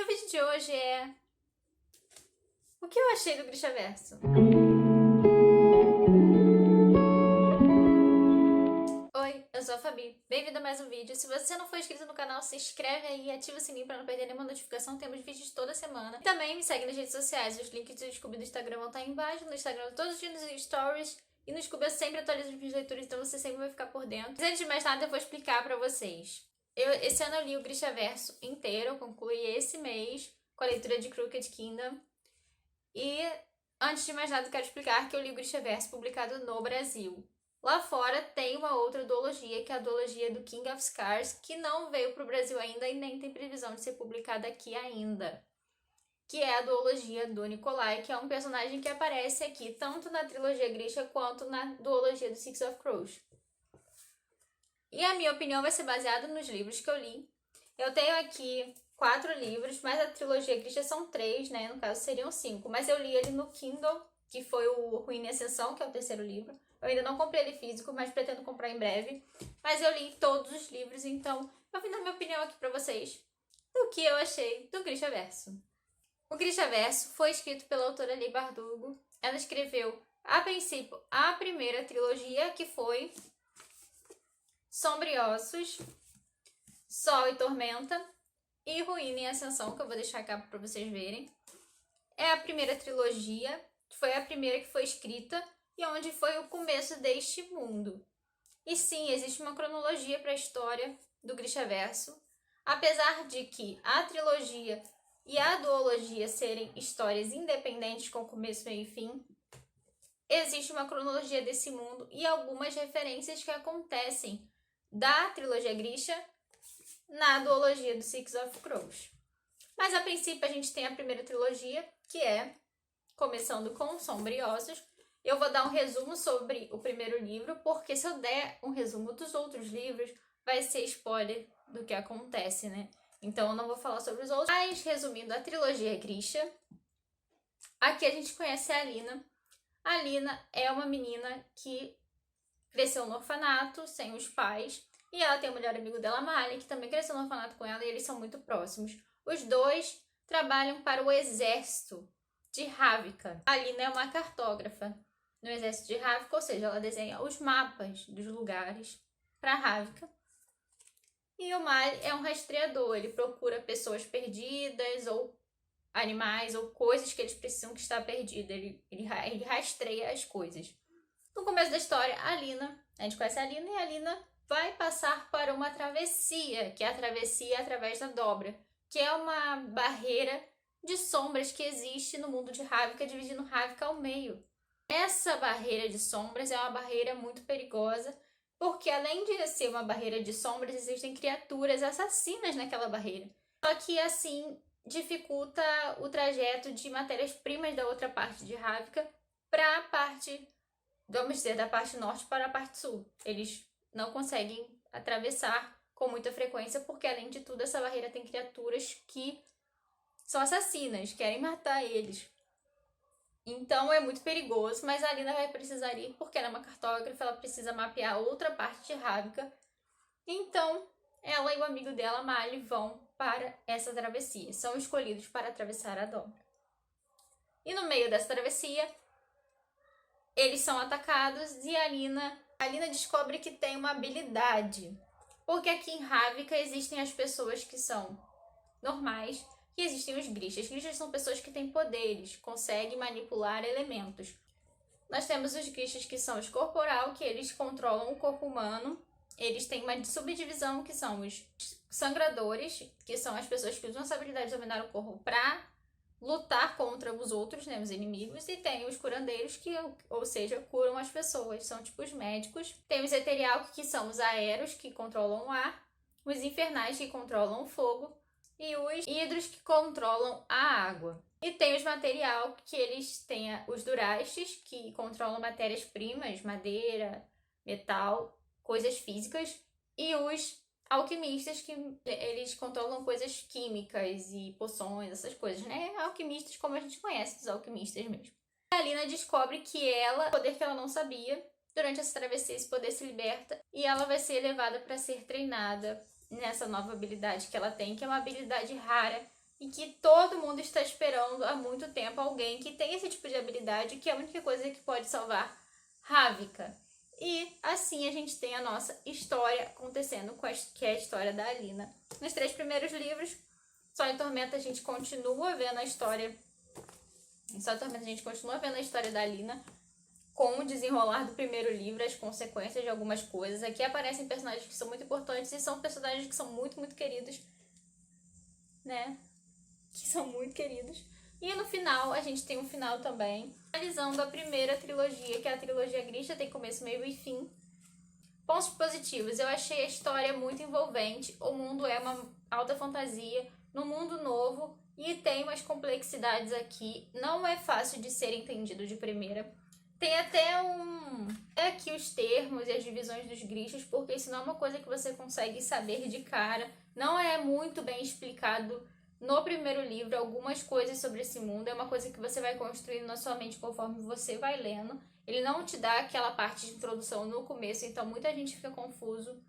meu vídeo de hoje é o que eu achei do Grishaverso. Oi, eu sou a Fabi, bem-vindo a mais um vídeo. Se você não for inscrito no canal, se inscreve aí e ativa o sininho pra não perder nenhuma notificação. Temos vídeos toda semana. E também me segue nas redes sociais, os links do Scooby do Instagram vão estar aí embaixo. No Instagram todos os dias nos stories. E no Scooby eu sempre atualizo as minhas leituras, então você sempre vai ficar por dentro. Mas antes de mais nada, eu vou explicar pra vocês. Esse ano eu li o Grishaverso inteiro, eu concluí esse mês com a leitura de Crooked Kingdom. E antes de mais nada, eu quero explicar que eu li o Grishaverso publicado no Brasil. Lá fora tem uma outra duologia, que é a duologia do King of Scars, que não veio para o Brasil ainda e nem tem previsão de ser publicada aqui ainda. Que é a duologia do Nikolai, que é um personagem que aparece aqui tanto na trilogia Grisha quanto na duologia do Six of Crows. E a minha opinião vai ser baseada nos livros que eu li. Eu tenho aqui 4 livros, mas a trilogia Grisha são 3, né? No caso seriam 5. Mas eu li ele no Kindle, que foi o Ruína e Ascensão, que é o terceiro livro. Eu ainda não comprei ele físico, mas pretendo comprar em breve. Mas eu li todos os livros, então eu vim dar minha opinião aqui pra vocês do que eu achei do Grishaverso. O Grishaverso foi escrito pela autora Leigh Bardugo. Ela escreveu, a princípio, a primeira trilogia, que foi Sombriossos, Sol e Tormenta e Ruína e Ascensão, que eu vou deixar cá para vocês verem. É a primeira trilogia, foi a primeira que foi escrita e onde foi o começo deste mundo. E sim, existe uma cronologia para a história do Grishaverso, apesar de que a trilogia e a duologia serem histórias independentes com começo, meio e fim, existe uma cronologia desse mundo e algumas referências que acontecem da trilogia Grisha na duologia do Six of Crows. Mas a princípio a gente tem a primeira trilogia, que é começando com Sombriossos. Eu vou dar um resumo sobre o primeiro livro, porque se eu der um resumo dos outros livros, vai ser spoiler do que acontece, né? Então eu não vou falar sobre os outros. Mas resumindo a trilogia Grisha, aqui a gente conhece a Alina. A Alina é uma menina que cresceu no orfanato, sem os pais, e ela tem o melhor amigo dela, Mali, que também cresceu no orfanato com ela, e eles são muito próximos. Os dois trabalham para o exército de Ravnica. A Alina é uma cartógrafa no exército de Ravnica, ou seja, ela desenha os mapas dos lugares para Ravnica. E o Mali é um rastreador, ele procura pessoas perdidas, ou animais, ou coisas que eles precisam que está perdida. Ele rastreia as coisas. No começo da história, a gente conhece a Alina e a Alina vai passar para uma travessia, que é a travessia através da dobra, que é uma barreira de sombras que existe no mundo de Ravnica, dividindo Ravnica ao meio. Essa barreira de sombras é uma barreira muito perigosa, porque além de ser uma barreira de sombras, existem criaturas assassinas naquela barreira. Só que assim dificulta o trajeto de matérias-primas da outra parte de Ravnica para a parte, vamos dizer, da parte norte para a parte sul. Eles não conseguem atravessar com muita frequência, porque além de tudo, essa barreira tem criaturas que são assassinas, querem matar eles. Então é muito perigoso, mas a Alina vai precisar ir, porque ela é uma cartógrafa, ela precisa mapear outra parte de Ravnica. Então, ela e o amigo dela, Mali, vão para essa travessia. São escolhidos para atravessar a dobra. E no meio dessa travessia, eles são atacados e a Alina descobre que tem uma habilidade. Porque aqui em Ravnica existem as pessoas que são normais e existem os Grishas. Os Grishas são pessoas que têm poderes, conseguem manipular elementos. Nós temos os Grishas que são os corporal, que eles controlam o corpo humano. Eles têm uma subdivisão que são os sangradores, que são as pessoas que usam essa habilidade de dominar o corpo para lutar contra os outros, né, os inimigos, e tem os curandeiros, que, ou seja, curam as pessoas, são tipo os médicos. Tem os eterial, que são os aeros, que controlam o ar, os infernais, que controlam o fogo, e os hidros, que controlam a água. E tem os material, que eles têm os durastes, que controlam matérias-primas, madeira, metal, coisas físicas, e os alquimistas, que eles controlam coisas químicas e poções, essas coisas, né? Alquimistas como a gente conhece, dos alquimistas mesmo. A Alina descobre que ela, poder que ela não sabia, durante essa travessia esse poder se liberta e ela vai ser levada para ser treinada nessa nova habilidade que ela tem, que é uma habilidade rara e que todo mundo está esperando há muito tempo alguém que tem esse tipo de habilidade, que é a única coisa que pode salvar Ravnica. E assim a gente tem a nossa história acontecendo, que é a história da Alina. Nos 3 primeiros livros, Sol em Tormenta a gente continua vendo a história. Em Sol em Tormenta a gente continua vendo a história da Alina, com o desenrolar do primeiro livro, as consequências de algumas coisas. Aqui aparecem personagens que são muito importantes e são personagens que são muito, muito queridos, né? Que são muito queridos. E no final, a gente tem um final também, finalizando a primeira trilogia, que é a trilogia Grisha, tem começo, meio e fim. Pontos positivos, eu achei a história muito envolvente, o mundo é uma alta fantasia, no mundo novo, e tem umas complexidades aqui, não é fácil de ser entendido de primeira. Tem até aqui os termos e as divisões dos Grishas, porque isso não é uma coisa que você consegue saber de cara, não é muito bem explicado no primeiro livro algumas coisas sobre esse mundo, é uma coisa que você vai construindo na sua mente conforme você vai lendo. Ele não te dá aquela parte de introdução no começo, então muita gente fica confuso.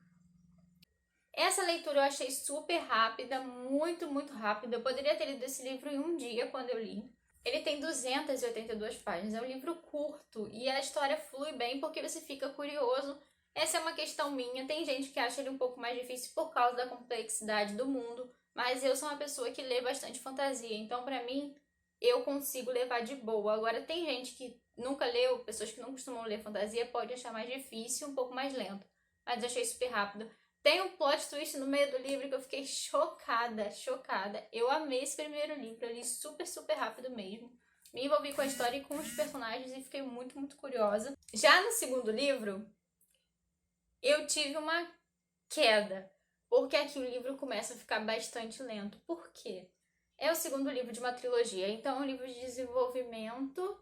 Essa leitura eu achei super rápida, muito, muito rápida. Eu poderia ter lido esse livro em um dia quando eu li. Ele tem 282 páginas, é um livro curto e a história flui bem porque você fica curioso. Essa é uma questão minha, tem gente que acha ele um pouco mais difícil por causa da complexidade do mundo, mas eu sou uma pessoa que lê bastante fantasia, então pra mim eu consigo levar de boa. Agora tem gente que nunca leu, pessoas que não costumam ler fantasia, pode achar mais difícil, um pouco mais lento, mas eu achei super rápido. Tem um plot twist no meio do livro que eu fiquei chocada, chocada. Eu amei esse primeiro livro, eu li super, super rápido mesmo. Me envolvi com a história e com os personagens e fiquei muito, muito curiosa. Já no segundo livro, eu tive uma queda, porque aqui o livro começa a ficar bastante lento. Por quê? É o segundo livro de uma trilogia, então é um livro de desenvolvimento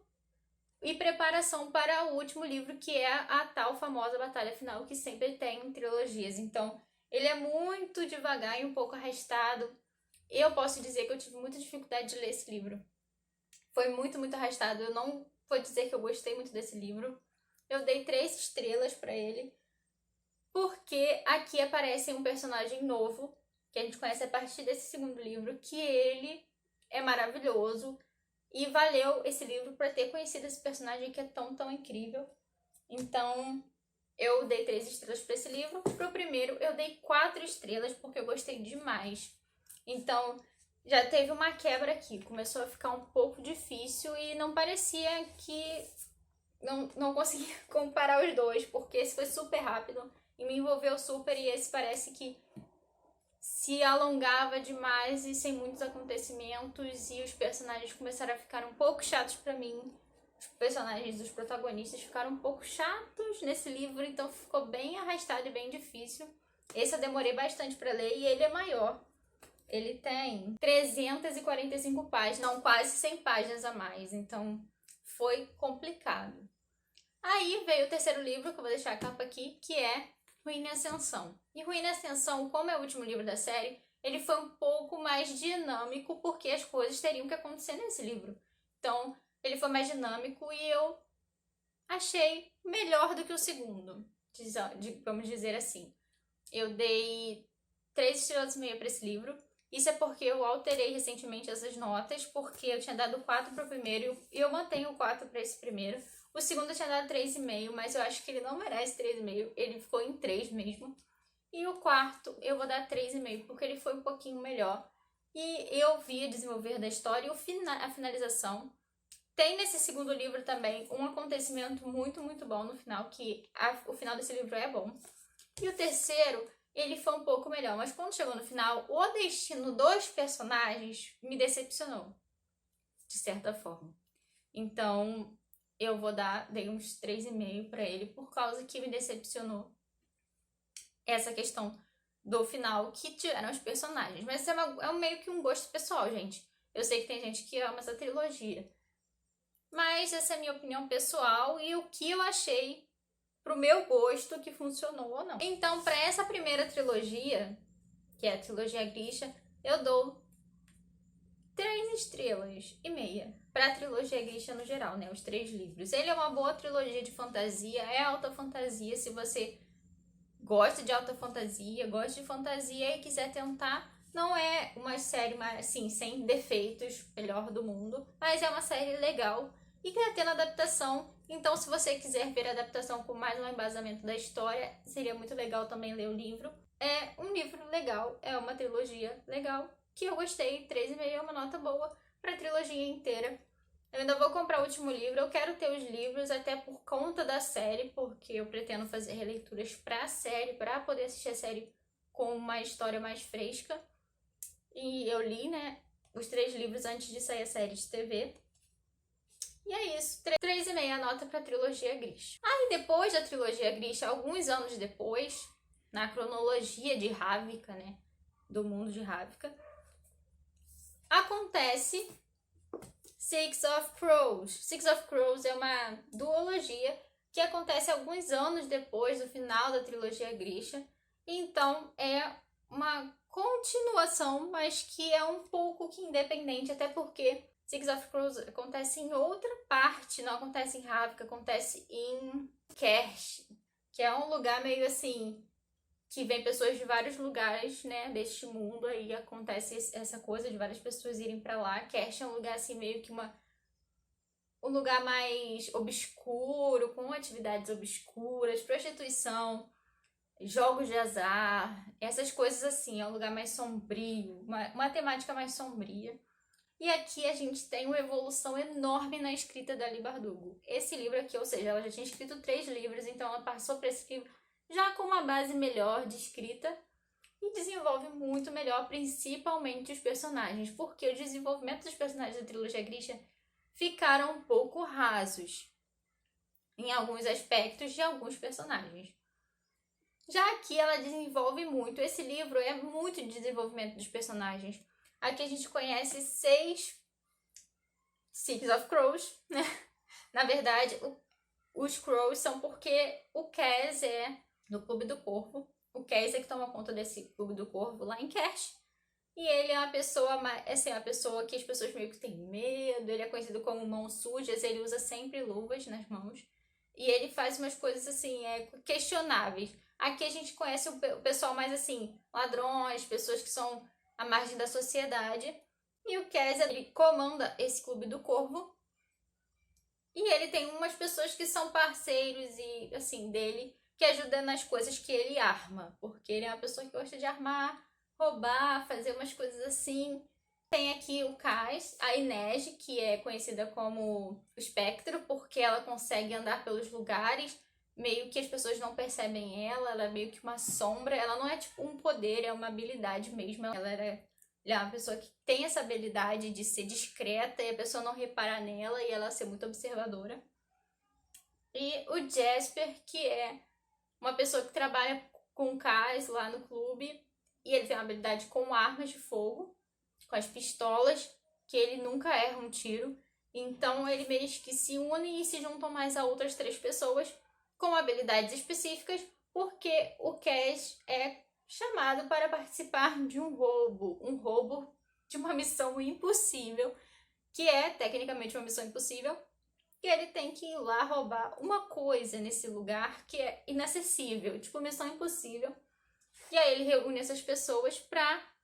e preparação para o último livro, que é a tal famosa batalha final que sempre tem em trilogias. Então, ele é muito devagar e um pouco arrastado. Eu posso dizer que eu tive muita dificuldade de ler esse livro. Foi muito, muito arrastado. Eu não vou dizer que eu gostei muito desse livro. Eu dei 3 estrelas para ele, porque aqui aparece um personagem novo, que a gente conhece a partir desse segundo livro, que ele é maravilhoso. E valeu esse livro para ter conhecido esse personagem que é tão, tão incrível. Então, eu dei 3 estrelas para esse livro. Pro primeiro, eu dei 4 estrelas, porque eu gostei demais. Então, já teve uma quebra aqui. Começou a ficar um pouco difícil e não parecia que... Não conseguia comparar os dois, porque esse foi super rápido e me envolveu super, e esse parece que se alongava demais e sem muitos acontecimentos, e os personagens começaram a ficar um pouco chatos pra mim. Os personagens dos protagonistas ficaram um pouco chatos nesse livro, então ficou bem arrastado e bem difícil. Esse eu demorei bastante pra ler e ele é maior. Ele tem 345 páginas, não, quase 100 páginas a mais, então foi complicado. Aí veio o terceiro livro, que eu vou deixar a capa aqui, que é Ruína e Ascensão. E Ruína e Ascensão, como é o último livro da série, ele foi um pouco mais dinâmico, porque as coisas teriam que acontecer nesse livro. Então, ele foi mais dinâmico e eu achei melhor do que o segundo, vamos dizer assim. Eu dei 3 estrelas e meia para esse livro. Isso é porque eu alterei recentemente essas notas, porque eu tinha dado 4 para o primeiro e eu mantenho o 4 para esse primeiro. O segundo eu tinha dado 3,5, mas eu acho que ele não merece 3,5, ele ficou em 3 mesmo. E o quarto eu vou dar 3,5, porque ele foi um pouquinho melhor. E eu vi o desenvolver da história e a finalização. Tem nesse segundo livro também um acontecimento muito, muito bom no final, que o final desse livro é bom. E o terceiro, ele foi um pouco melhor, mas quando chegou no final, o destino dos personagens me decepcionou, de certa forma. Então, eu dei uns 3,5 pra ele, por causa que me decepcionou essa questão do final que tiveram os personagens. Mas é meio que um gosto pessoal, gente. Eu sei que tem gente que ama essa trilogia, mas essa é a minha opinião pessoal e o que eu achei pro meu gosto que funcionou ou não. Então, para essa primeira trilogia, que é a trilogia Grisha, eu dou 3 estrelas e meia para a trilogia Grisha no geral, né? Os 3 livros. Ele é uma boa trilogia de fantasia, é alta fantasia. Se você gosta de alta fantasia, gosta de fantasia e quiser tentar, Não é uma série, assim, sem defeitos, melhor do mundo, mas é uma série legal e que tá tendo adaptação. Então, se você quiser ver a adaptação com mais um embasamento da história, seria muito legal também ler o livro. É um livro legal, é uma trilogia legal, que eu gostei, 3,5 é uma nota boa para a trilogia inteira. Eu ainda vou comprar o último livro, eu quero ter os livros até por conta da série, porque eu pretendo fazer releituras pra série, para poder assistir a série com uma história mais fresca. E eu li, né, os 3 livros antes de sair a série de TV. E é isso, 3,5 nota pra trilogia Grisha. Aí depois da trilogia Grisha, alguns anos depois, na cronologia de Ravka, né, do mundo de Ravka, acontece Six of Crows. Six of Crows é uma duologia que acontece alguns anos depois do final da trilogia Grisha. Então é uma continuação, mas que é um pouco que independente, até porque Six of Crows acontece em outra parte, não acontece em Ravka, acontece em Kersh, que é um lugar meio assim, que vem pessoas de vários lugares, né, deste mundo, aí acontece essa coisa de várias pessoas irem pra lá. Kersh é um lugar assim, meio que um lugar mais obscuro, com atividades obscuras, prostituição, jogos de azar, essas coisas assim, é um lugar mais sombrio, uma temática mais sombria. E aqui a gente tem uma evolução enorme na escrita da Leigh Bardugo. Esse livro aqui, ou seja, ela já tinha escrito 3 livros, então ela passou para esse livro já com uma base melhor de escrita e desenvolve muito melhor, principalmente os personagens, porque o desenvolvimento dos personagens da trilogia Grisha ficaram um pouco rasos em alguns aspectos de alguns personagens. Já aqui ela desenvolve muito, esse livro é muito de desenvolvimento dos personagens. Aqui a gente conhece 6 Six of Crows, né? Na verdade, os Crows são porque o Kes é do Clube do Corvo. O Kes é que toma conta desse Clube do Corvo lá em Kersh. E ele é uma pessoa, assim, uma pessoa que as pessoas meio que têm medo. Ele é conhecido como mãos sujas, ele usa sempre luvas nas mãos. E ele faz umas coisas, assim, questionáveis. Aqui a gente conhece o pessoal mais, assim, ladrões, pessoas que são à margem da sociedade. E o Kes, ele comanda esse Clube do Corvo. E ele tem umas pessoas que são parceiros e, assim, dele, que ajudam nas coisas que ele arma. Porque ele é uma pessoa que gosta de armar, roubar, fazer umas coisas assim. Tem aqui o Cas, a Inês, que é conhecida como o Espectro, porque ela consegue andar pelos lugares, meio que as pessoas não percebem ela é meio que uma sombra. Ela não é tipo um poder, é uma habilidade mesmo. Ela é uma pessoa que tem essa habilidade de ser discreta e a pessoa não reparar nela e ela ser muito observadora. E o Jasper, que é uma pessoa que trabalha com Cas lá no clube, e ele tem uma habilidade com armas de fogo, com as pistolas, que ele nunca erra um tiro. Então ele meio que se une e se juntam mais a outras 3 pessoas com habilidades específicas, porque o Kes é chamado para participar de um roubo de uma missão impossível, que é tecnicamente uma missão impossível, que ele tem que ir lá roubar uma coisa nesse lugar que é inacessível, tipo missão impossível. E aí ele reúne essas pessoas para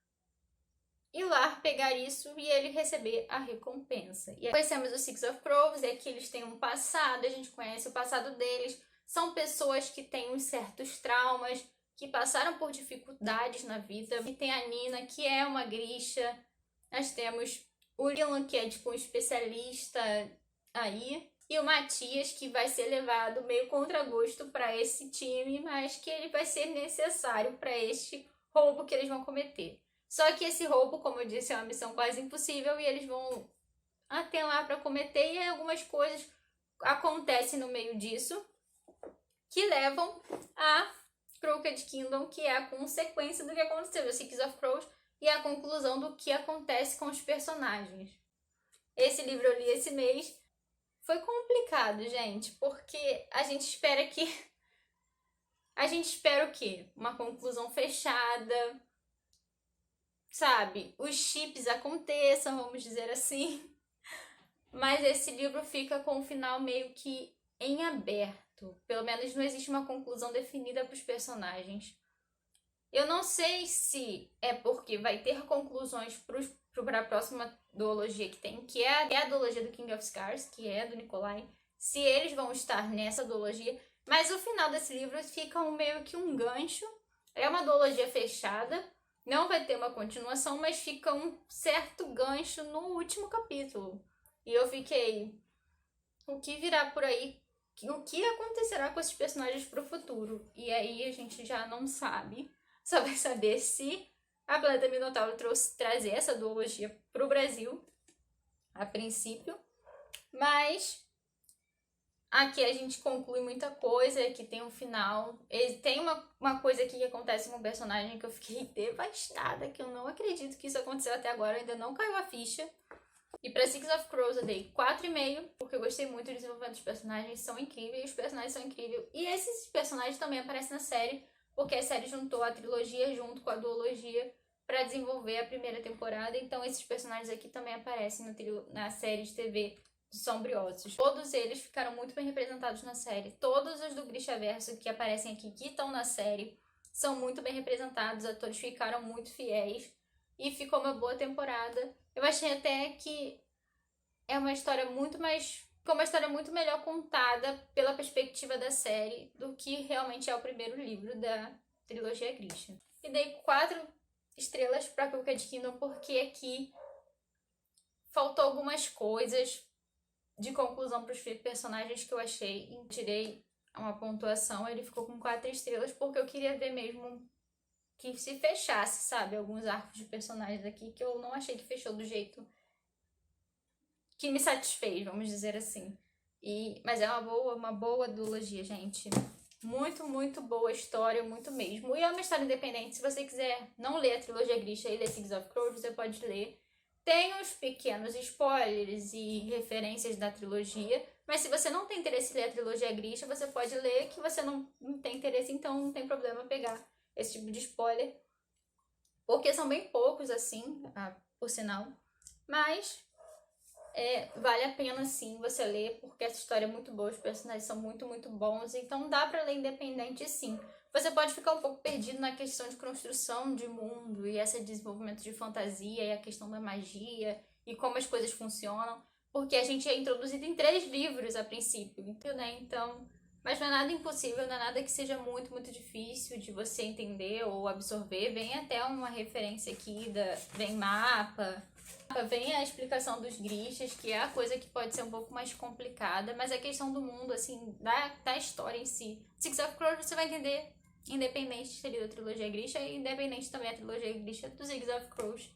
ir lá pegar isso e ele receber a recompensa. E aí conhecemos os Six of Crows, é que eles têm um passado, a gente conhece o passado deles. São pessoas que têm uns certos traumas, que passaram por dificuldades na vida. E tem a Nina, que é uma Grisha. Nós temos o Dylan, que é tipo um especialista aí. E o Matias, que vai ser levado meio contra gosto para esse time, mas que ele vai ser necessário para este roubo que eles vão cometer. Só que esse roubo, como eu disse, é uma missão quase impossível e eles vão até lá para cometer, e aí algumas coisas acontecem no meio disso que levam a Crooked Kingdom, que é a consequência do que aconteceu no Six of Crows e a conclusão do que acontece com os personagens. Esse livro eu li esse mês. Foi complicado, gente, porque a gente espera que... A gente espera o quê? Uma conclusão fechada, sabe? Os chips aconteçam, vamos dizer assim. Mas esse livro fica com o final meio que em aberto. Pelo menos não existe uma conclusão definida para os personagens. Eu não sei se é porque vai ter conclusões para a próxima duologia que tem, que é a duologia do King of Scars, que é do Nikolai, se eles vão estar nessa duologia, mas o final desse livro fica meio que um gancho. É uma duologia fechada, não vai ter uma continuação, mas fica um certo gancho no último capítulo. E eu fiquei, o que virá por aí? O que acontecerá com esses personagens pro futuro? E aí a gente já não sabe. Só vai saber se a Planeta Minotauro trazer essa duologia pro Brasil, a princípio. Mas aqui a gente conclui muita coisa, aqui tem um final. Tem uma coisa aqui que acontece com um personagem que eu fiquei devastada, que eu não acredito que isso aconteceu até agora, ainda não caiu a ficha. E pra Six of Crows eu dei 4,5, porque eu gostei muito do desenvolvimento dos personagens, são incríveis, os personagens são incríveis. E esses personagens também aparecem na série, porque a série juntou a trilogia junto com a duologia pra desenvolver a primeira temporada. Então esses personagens aqui também aparecem na série de TV dos Sombriosos. Todos eles ficaram muito bem representados na série. Todos os do Grishaverso que aparecem aqui, que estão na série, são muito bem representados. Os atores ficaram muito fiéis. E ficou uma boa temporada. Eu achei até que é uma história muito mais... Ficou uma história muito melhor contada pela perspectiva da série do que realmente é o primeiro livro da trilogia Grisha. E dei 4 estrelas pra Crooked Kingdom porque aqui faltou algumas coisas de conclusão para os personagens que eu achei. Tirei uma pontuação, ele ficou com 4 estrelas porque eu queria ver mesmo que se fechasse, sabe? Alguns arcos de personagens aqui que eu não achei que fechou do jeito que me satisfez, vamos dizer assim. Mas é uma boa duologia, gente. Muito, muito boa história, muito mesmo. E é uma história independente. Se você quiser não ler a trilogia Grisha e ler Six of Crows, você pode ler. Tem os pequenos spoilers e referências da trilogia, mas se você não tem interesse em ler a trilogia Grisha, você pode ler, que você não tem interesse, então não tem problema pegar esse tipo de spoiler, porque são bem poucos assim, por sinal, mas vale a pena sim você ler, porque essa história é muito boa, os personagens são muito, muito bons, então dá pra ler independente sim. Você pode ficar um pouco perdido na questão de construção de mundo e esse desenvolvimento de fantasia e a questão da magia e como as coisas funcionam, porque a gente é introduzido em 3 livros a princípio, né? Então, mas não é nada impossível, não é nada que seja muito, muito difícil de você entender ou absorver. Vem até uma referência aqui, vem mapa, vem a explicação dos Grishas, que é a coisa que pode ser um pouco mais complicada, mas a questão do mundo, assim, da história em si. Six of Crows você vai entender, independente da trilogia Grisha e independente também da trilogia Grisha do Six of Crows.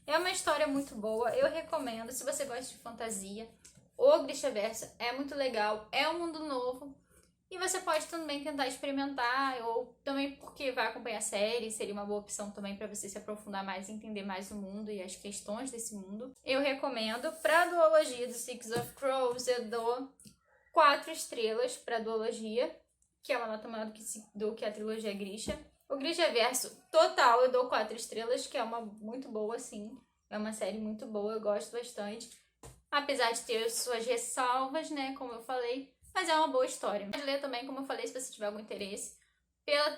É uma história muito boa, eu recomendo, se você gosta de fantasia. O Grishaverso é muito legal, é um mundo novo. E você pode também tentar experimentar, ou também porque vai acompanhar a série, seria uma boa opção também para você se aprofundar mais e entender mais o mundo e as questões desse mundo. Eu recomendo. Para a duologia do Six of Crows, eu dou 4 estrelas para a duologia, que é uma nota maior do que a trilogia Grisha. O Grishaverso total eu dou 4 estrelas, que é uma muito boa, sim. É uma série muito boa, eu gosto bastante. Apesar de ter suas ressalvas, né, como eu falei. Mas é uma boa história. Pode ler também, como eu falei, se você tiver algum interesse.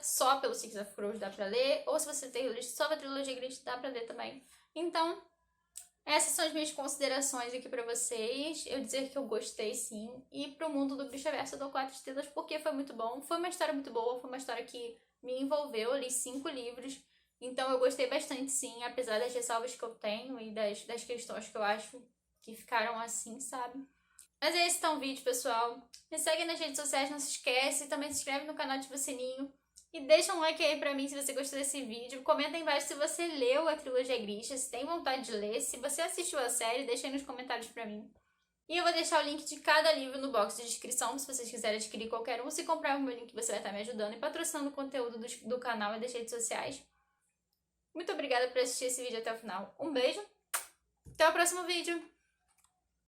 Só pelo Six of Crows dá pra ler. Ou se você tem só a trilogia Grisha, dá pra ler também. Então, essas são as minhas considerações aqui pra vocês. Eu dizer que eu gostei sim. E pro mundo do Grishaverso eu dou 4 estrelas porque foi muito bom. Foi uma história muito boa, foi uma história que me envolveu. Eu li 5 livros. Então eu gostei bastante sim, apesar das ressalvas que eu tenho e das questões que eu acho que ficaram assim, sabe? Mas é esse então o vídeo, pessoal. Me segue nas redes sociais, não se esquece. Também se inscreve no canal, ativa o sininho. E deixa um like aí pra mim se você gostou desse vídeo. Comenta aí embaixo se você leu a trilogia Grisha, se tem vontade de ler. Se você assistiu a série, deixa aí nos comentários pra mim. E eu vou deixar o link de cada livro no box de descrição, se vocês quiserem adquirir qualquer um. Se comprar o meu link, você vai estar me ajudando e patrocinando o conteúdo do canal e das redes sociais. Muito obrigada por assistir esse vídeo até o final. Um beijo. Até o próximo vídeo.